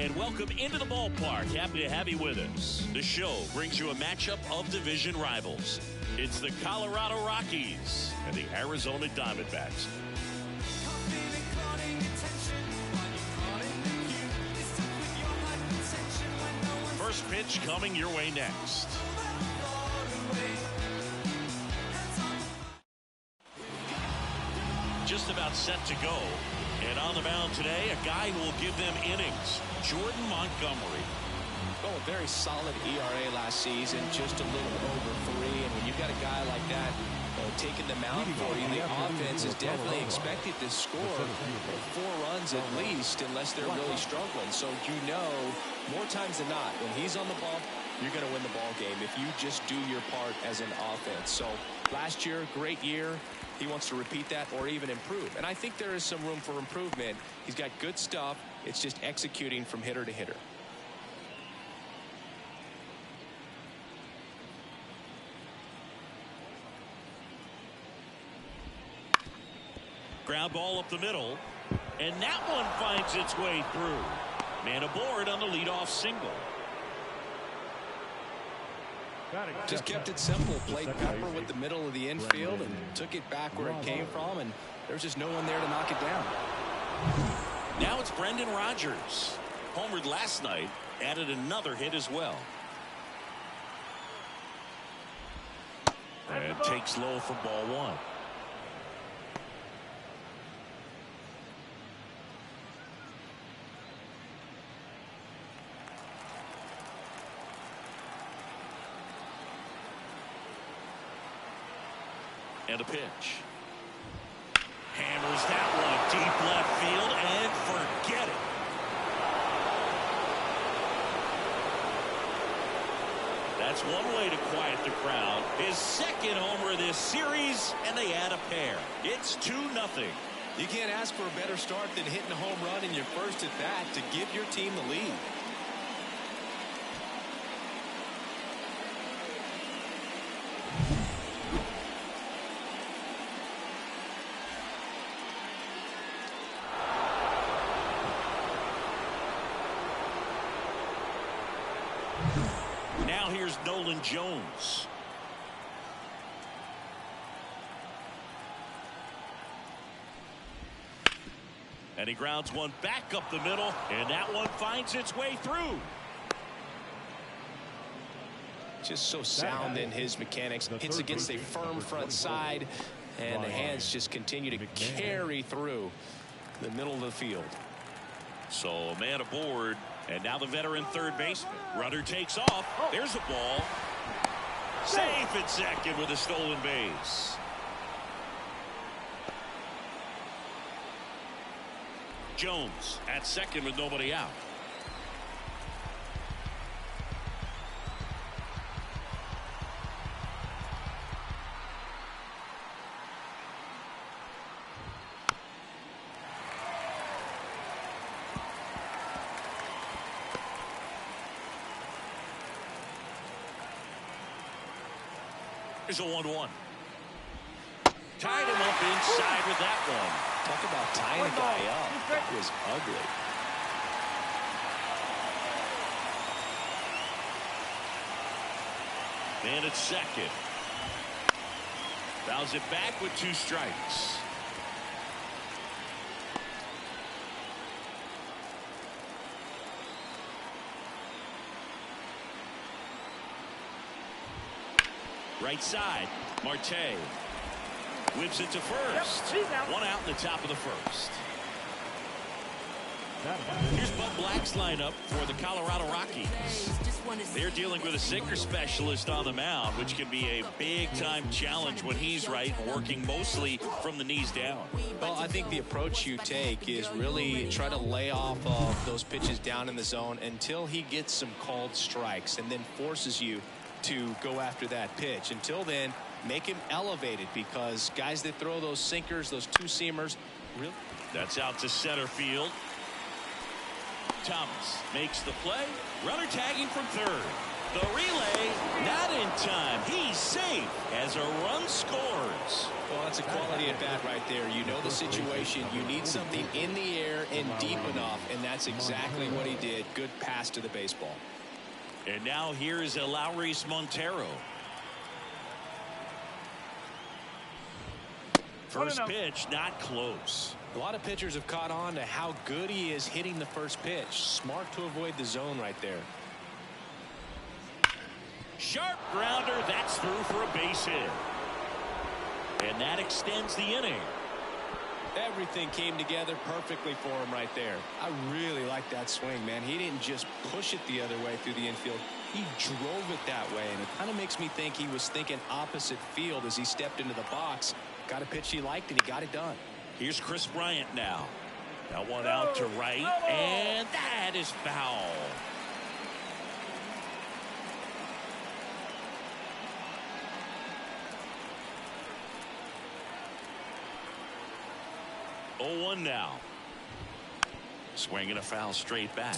And welcome into the ballpark. Happy to have you with us. The show brings you a matchup of division rivals. It's the Colorado Rockies and the Arizona Diamondbacks. First pitch coming your way next. Just about set to go. And on the mound today, a guy who will give them innings, Jordan Montgomery. Oh, a very solid ERA last season, just a little over 3. And when you've got a guy like that taking the mound for you, the offense is definitely expected to score 4 runs at least, unless they're really struggling. So you know, more times than not, when he's on the bump, you're going to win the ball game if you just do your part as an offense. So last year, great year. He wants to repeat that or even improve. And I think there is some room for improvement. He's got good stuff. It's just executing from hitter to hitter. Ground ball up the middle. And that one finds its way through. Man aboard on the leadoff single. Just kept it simple. Played pepper with the middle of the infield and took it back where it came from, and there's just no one there to knock it down. Now it's Brendan Rodgers. Homered last night, added another hit as well. And takes low for ball 1. And a pitch. Hammers that one deep left field and forget it. That's one way to quiet the crowd. His second homer this series, and they add a pair. It's 2-0. You can't ask for a better start than hitting a home run in your first at bat to give your team the lead. Now here's Nolan Jones. And he grounds one back up the middle, and that one finds its way through. Just so sound in his mechanics. Hits against a firm front side, and the hands just continue to carry through the middle of the field. So a man aboard, and now the veteran third baseman. Runner takes off. There's a ball. Safe at second with a stolen base. Jones at second with nobody out. Here's a 1-1. Tied him up inside with that one. Talk about tying a guy up. That was ugly. And it's second. Fouls it back with 2 strikes. Right side, Marte whips it to first. 1 out in the top of the first. Here's Bud Black's lineup for the Colorado Rockies. They're dealing with a sinker specialist on the mound, which can be a big-time challenge when he's right, working mostly from the knees down. Well, I think the approach you take is really try to lay off of those pitches down in the zone until he gets some called strikes, and then forces you to go after that pitch. Until then, make him elevated, because guys that throw those sinkers, those 2-seamers, really. That's out to center field. Thomas makes the play. Runner tagging from third. The relay, not in time. He's safe as a run scores. Well, that's a quality at bat right there. You know the situation. You need something in the air and deep enough, and that's exactly what he did. Good pass to the baseball. And now here's Eleuris Montero. First pitch, not close. A lot of pitchers have caught on to how good he is hitting the first pitch. Smart to avoid the zone right there. Sharp grounder, that's through for a base hit. And that extends the inning. Everything came together perfectly for him right there. I really like that swing, man. He didn't just push it the other way through the infield. He drove it that way, and it kind of makes me think he was thinking opposite field as he stepped into the box. Got a pitch he liked, and he got it done. Here's Chris Bryant now. That one out to right, and that is foul. Oh, 1 now. Swinging a foul straight back.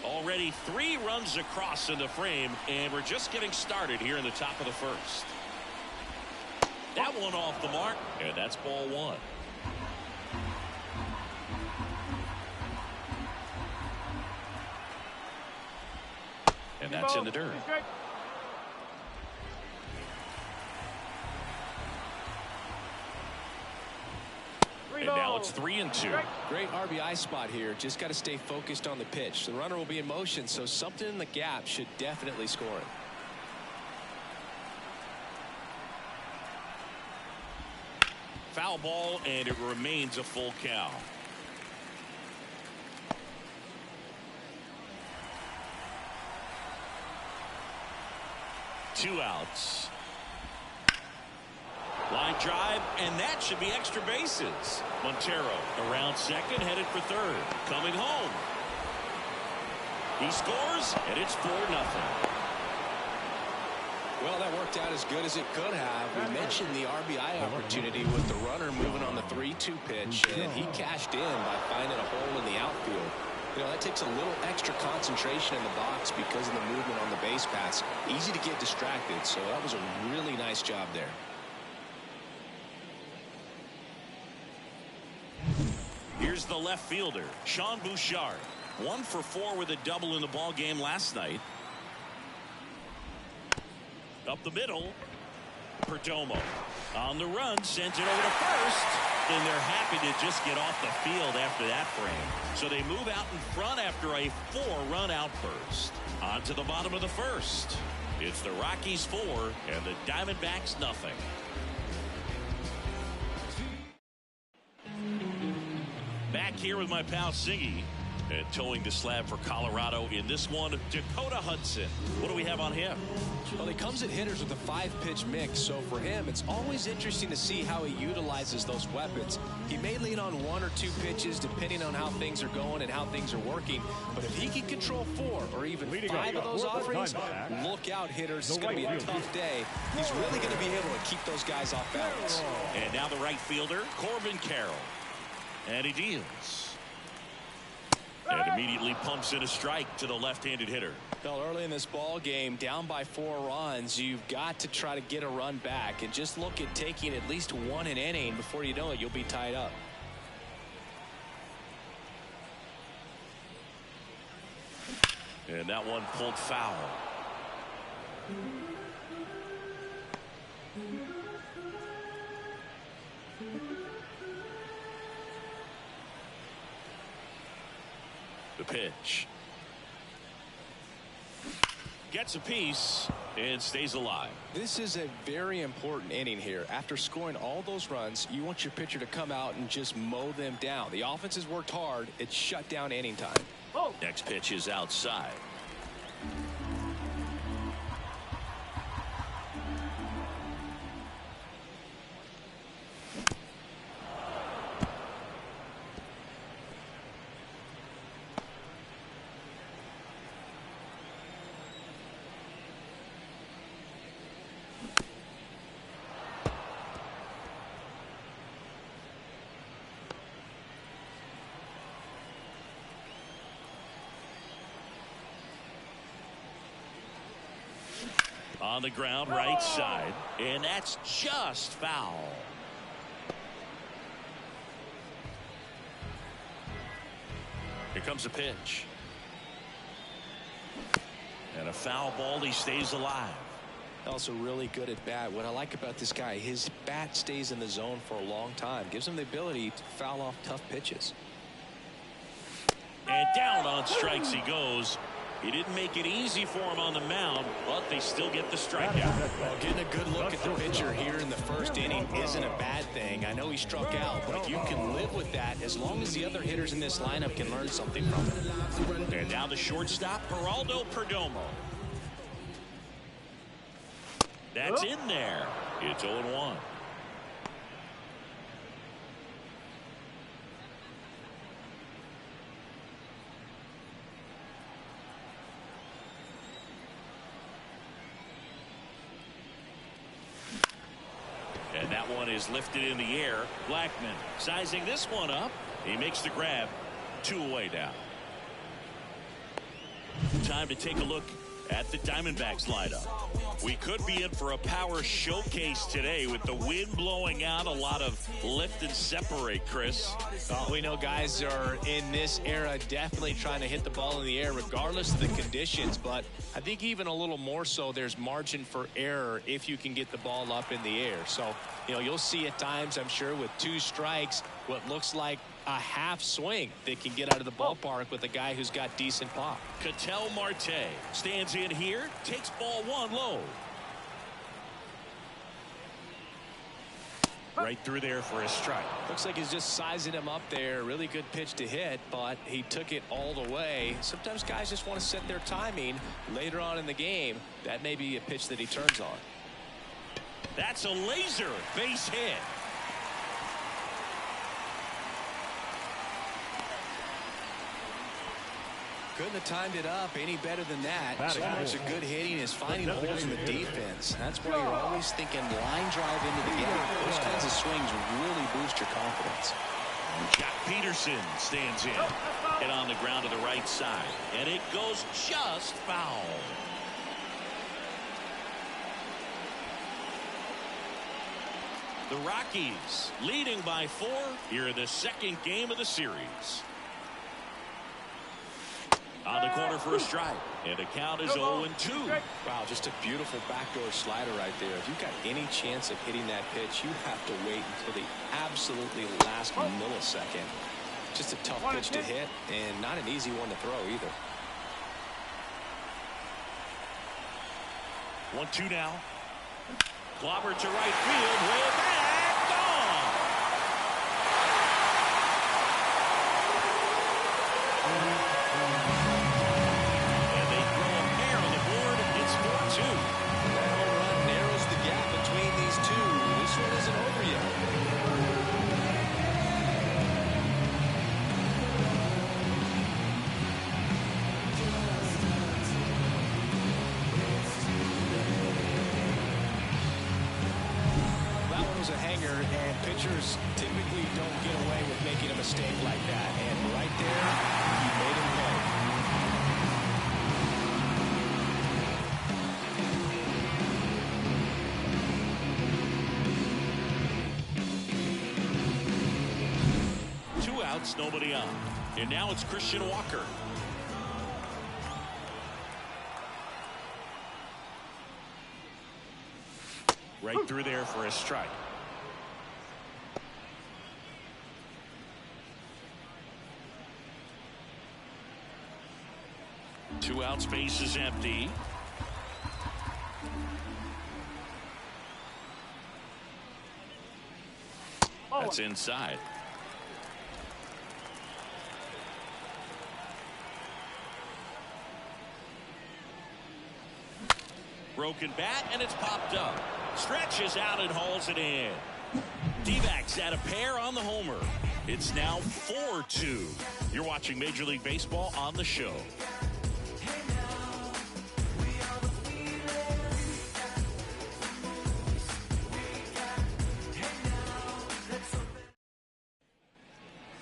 Already 3 runs across in the frame, and we're just getting started here in the top of the first. That one off the mark, and that's ball 1. And that's in the dirt. And now it's 3-2. Great RBI spot here. Just got to stay focused on the pitch. The runner will be in motion, so something in the gap should definitely score it. Foul ball, and it remains a full count. Two outs. Line drive, and that should be extra bases. Montero around second, headed for third. Coming home. He scores, and it's 4-0. Well, that worked out as good as it could have. We mentioned the RBI opportunity with the runner moving on the 3-2 pitch, and he cashed in by finding a hole in the outfield. You know, that takes a little extra concentration in the box because of the movement on the base paths. Easy to get distracted, so that was a really nice job there. Here's the left fielder, Sean Bouchard. 1 for 4 with a double in the ball game last night. Up the middle, Perdomo on the run, sends it over to first, and they're happy to just get off the field after that frame. So they move out in front after a 4-run outburst. On to the bottom of the first. It's the Rockies 4 and the Diamondbacks nothing. Back here with my pal Siggy, and towing the slab for Colorado in this one, Dakota Hudson. What do we have on him? Well, he comes at hitters with a 5-pitch mix, so for him, it's always interesting to see how he utilizes those weapons. He may lean on 1 or 2 pitches depending on how things are going and how things are working, but if he can control 4 or even 5 of those offerings, look out, hitters. It's going to be a tough day. He's really going to be able to keep those guys off balance. And now the right fielder, Corbin Carroll. And he deals. And immediately pumps in a strike to the left-handed hitter. Well, early in this ball game, down by 4 runs, you've got to try to get a run back and just look at taking at least 1 an inning. Before you know it, you'll be tied up. And that one pulled foul. The pitch. Gets a piece and stays alive. This is a very important inning here. After scoring all those runs, you want your pitcher to come out and just mow them down. The offense has worked hard. It's shut down inning time. Next pitch is outside. On the ground, right side. And that's just foul. Here comes a pitch. And a foul ball. He stays alive. Also really good at bat. What I like about this guy, his bat stays in the zone for a long time. Gives him the ability to foul off tough pitches. And down on strikes he goes. He didn't make it easy for him on the mound, but they still get the strikeout. Well, getting a good look at the pitcher here in the first inning isn't a bad thing. I know he struck out, but you can live with that as long as the other hitters in this lineup can learn something from it. And now the shortstop, Geraldo Perdomo. That's in there. It's 0-1. And that one is lifted in the air. Blackman sizing this one up. He makes the grab. 2 away now. Time to take a look at the Diamondbacks lineup. We could be in for a power showcase today with the wind blowing out. A lot of lift and separate, Chris. Well, we know guys are in this era definitely trying to hit the ball in the air regardless of the conditions, but I think even a little more so there's margin for error if you can get the ball up in the air. So, you know, you'll see at times, I'm sure, with 2 strikes, what looks like a half swing that can get out of the ballpark with a guy who's got decent pop. Ketel Marte stands in here, takes ball 1 low. Right through there for a strike. Looks like he's just sizing him up there. Really good pitch to hit, but he took it all the way. Sometimes guys just want to set their timing later on in the game. That may be a pitch that he turns on. That's a laser base hit. Couldn't have timed it up any better than that. So much of good hitting is finding holes in the defense. That's why you're always thinking line drive into the gap. Those kinds of swings really boost your confidence. Jack Peterson stands in. Hit on the ground to the right side. And it goes just foul. The Rockies leading by 4 here in the second game of the series. On the corner for a strike. And the count is 0-2. Wow, just a beautiful backdoor slider right there. If you've got any chance of hitting that pitch, you have to wait until the absolutely last millisecond. Just a tough pitch to hit and not an easy one to throw either. 1-2 now. Clobber to right field. Way back. Gone. And they throw a pair on the board. It's 4-2. That home run narrows the gap between these two. This one isn't over yet. A hanger, and pitchers typically don't get away with making a mistake like that, and right there he made him pay. 2 outs, nobody on, and now it's Christian Walker. Right through there for a strike. Two out, space is empty. That's inside. Broken bat, and it's popped up. Stretches out and hauls it in. D-backs at a pair on the homer. It's now 4-2. You're watching Major League Baseball on the show.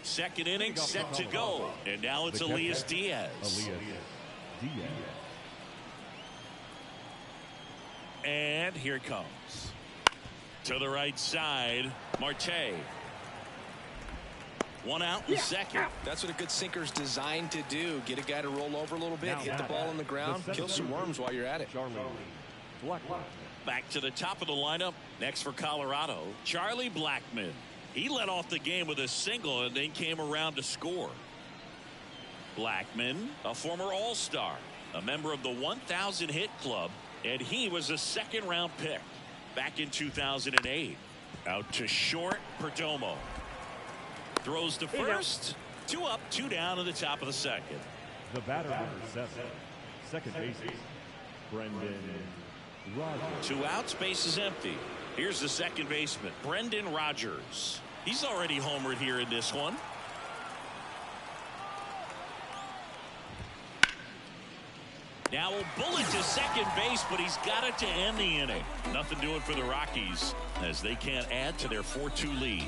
Second inning set to go. And now it's Elias Diaz. and here it comes. To the right side, Marte. One out in second. That's what a good sinker's designed to do. Get a guy to roll over a little bit, hit the ball on the ground, kill some worms while you're at it. Back to the top of the lineup. Next for Colorado, Charlie Blackmon. He led off the game with a single and then came around to score. Blackmon, a former All-Star, a member of the 1,000 hit club, and he was a second-round pick back in 2008. Out to short, Perdomo. Throws to first. 2 up, 2 down in the top of the second. The batter number 7, second baseman, Brendan Rodgers. 2 outs, base is empty. Here's the second baseman, Brendan Rodgers. He's already homered here in this one. Now a bullet to second base, but he's got it to end the inning. Nothing doing for the Rockies as they can't add to their 4-2 lead.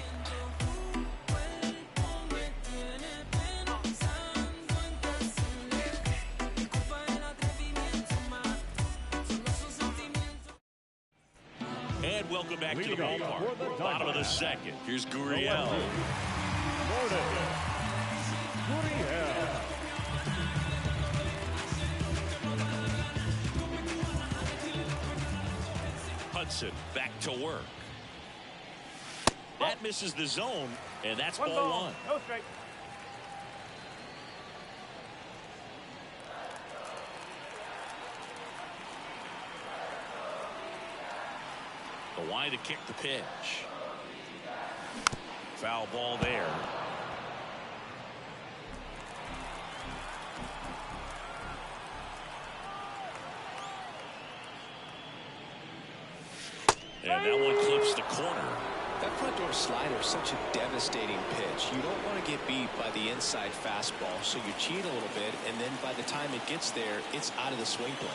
And welcome back to the ballpark. Bottom of the second. Here's Gurriel. Hudson back to work. That misses the zone, and that's ball 1. No strike. The wide to kick the pitch. Foul ball there. And that one clips the corner. That front door slider is such a devastating pitch. You don't want to get beat by the inside fastball, so you cheat a little bit, and then by the time it gets there, it's out of the swing plane.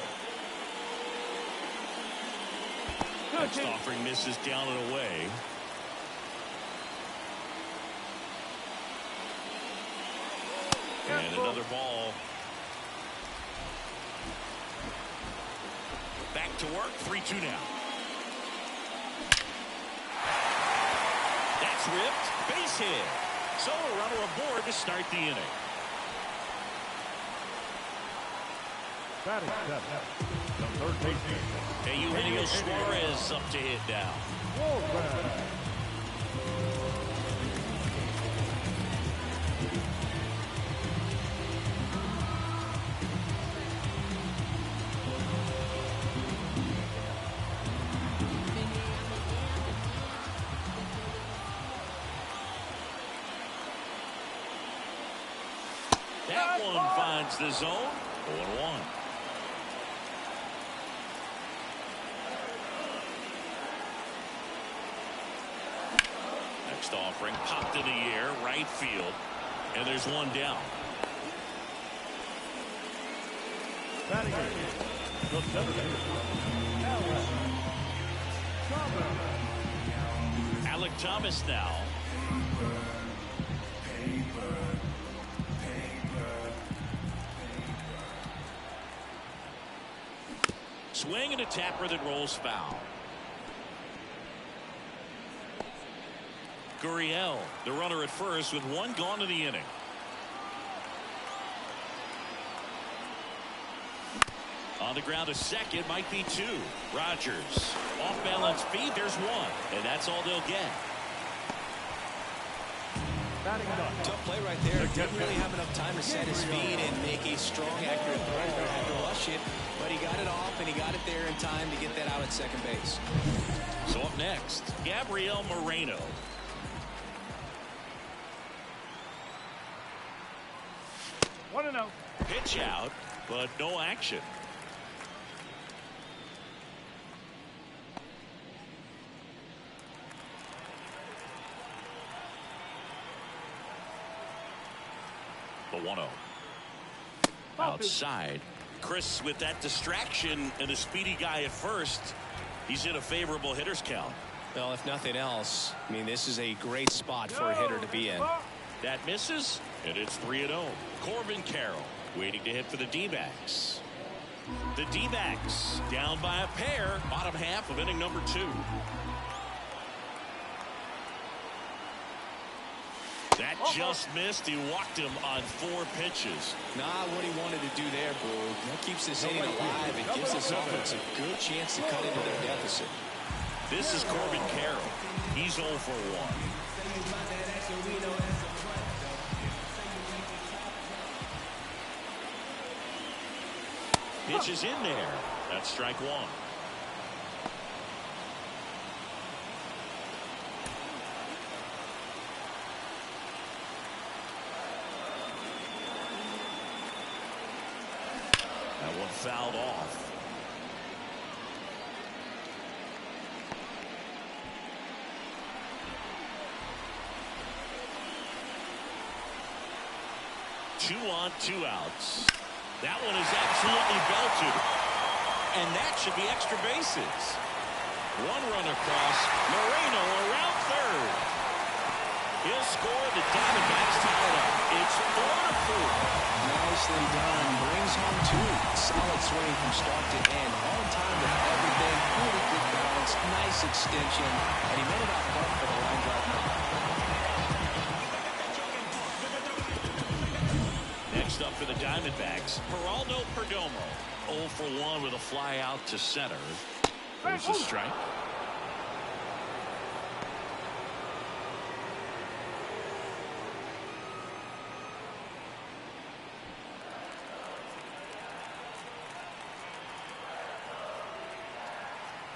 Next offering misses down and away. And another ball. Back to work. 3-2 now. That's ripped. Base hit. So a runner aboard to start the inning. Batting 7, the third baseman. Hey, Eugenio Suarez up to hit now. That one finds the zone. 0-1. Next offering popped in the air, right field, and there's one down. Batting the seventh baseman, Alec Thomas now. Swing and a tapper that rolls foul. Gurriel, the runner at first with 1 gone in the inning. On the ground to second, might be 2. Rodgers, off balance feed, there's 1, and that's all they'll get. Tough play right there. Didn't really have enough time to set his feet and make a strong, accurate throw. Had to rush it, but he got it off, and he got it there in time to get that out at second base. So up next, Gabriel Moreno. One and out. Pitch out, but no action. The 1-0. Outside. Chris with that distraction and a speedy guy at first. He's in a favorable hitter's count. Well, if nothing else, I mean, this is a great spot for a hitter to be in. That misses, and it's 3-0. Corbin Carroll waiting to hit for the D-backs. The D-backs down by a pair, bottom half of inning number 2. That just missed. He walked him on 4 pitches. Not what he wanted to do there, Boo. That keeps this inning alive and gives this offense a good chance to cut into their deficit. This is Corbin Carroll. He's 0 for 1. Pitch is in there. That's strike 1. That one fouled off. Two on, 2 outs. That one is absolutely belted. And that should be extra bases. 1 run across. Moreno around third. He'll score. The Diamondbacks tie it up. It's 4-4. Nicely done. Brings home 2. Solid swing from start to end. On time with everything. Really good balance. Nice extension. And he made it out front for the line drive. Next up for the Diamondbacks, Geraldo Perdomo. 0 for 1 with a fly out to center. There's a strike.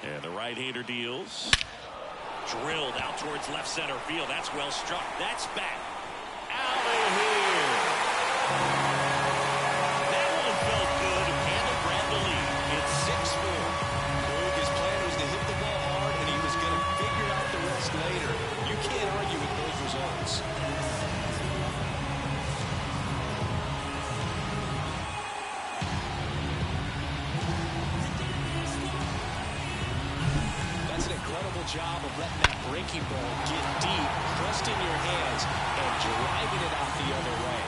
And the right-hander deals. Drilled out towards left center field. That's well struck. That's back. Out of here. That one felt good. And the grab the lead. It's 6-4. His plan was to hit the ball hard, and he was going to figure out the rest later. You can't argue with those results. That's an incredible job of letting that breaking ball get deep, trusting your hands, and driving it out the other way.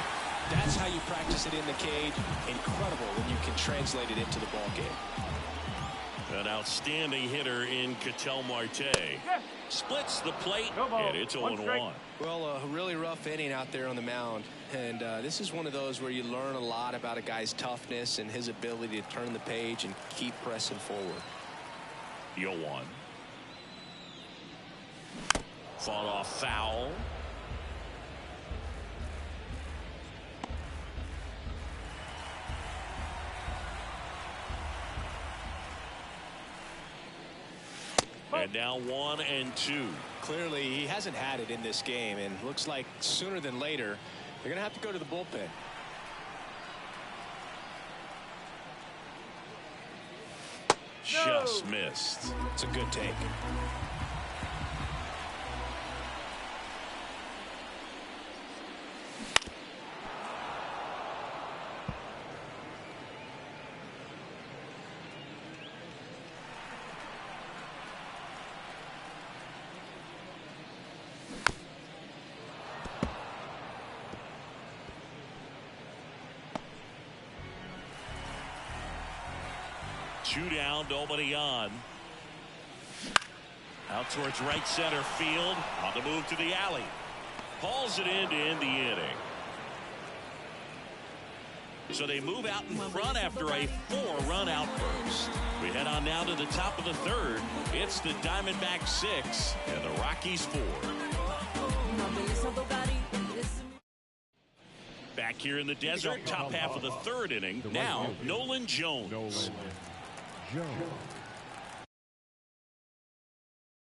That's how you practice it in the cage. Incredible when you can translate it into the ball game. An outstanding hitter in Ketel Marte. Splits the plate, and it's 0-1. Well, a really rough inning out there on the mound. And this is one of those where you learn a lot about a guy's toughness and his ability to turn the page and keep pressing forward. 0-1. Fought off foul. And now 1-2. Clearly, he hasn't had it in this game, and looks like sooner than later, they're going to have to go to the bullpen. Just missed. It's a good take. Two down, nobody on. Out towards right center field. On the move to the alley. Hauls it in to end the inning. So they move out in front after a 4-run outburst. We head on now to the top of the third. It's the Diamondbacks 6 and the Rockies 4. Back here in the desert, top half of the third inning. Now, Nolan Jones.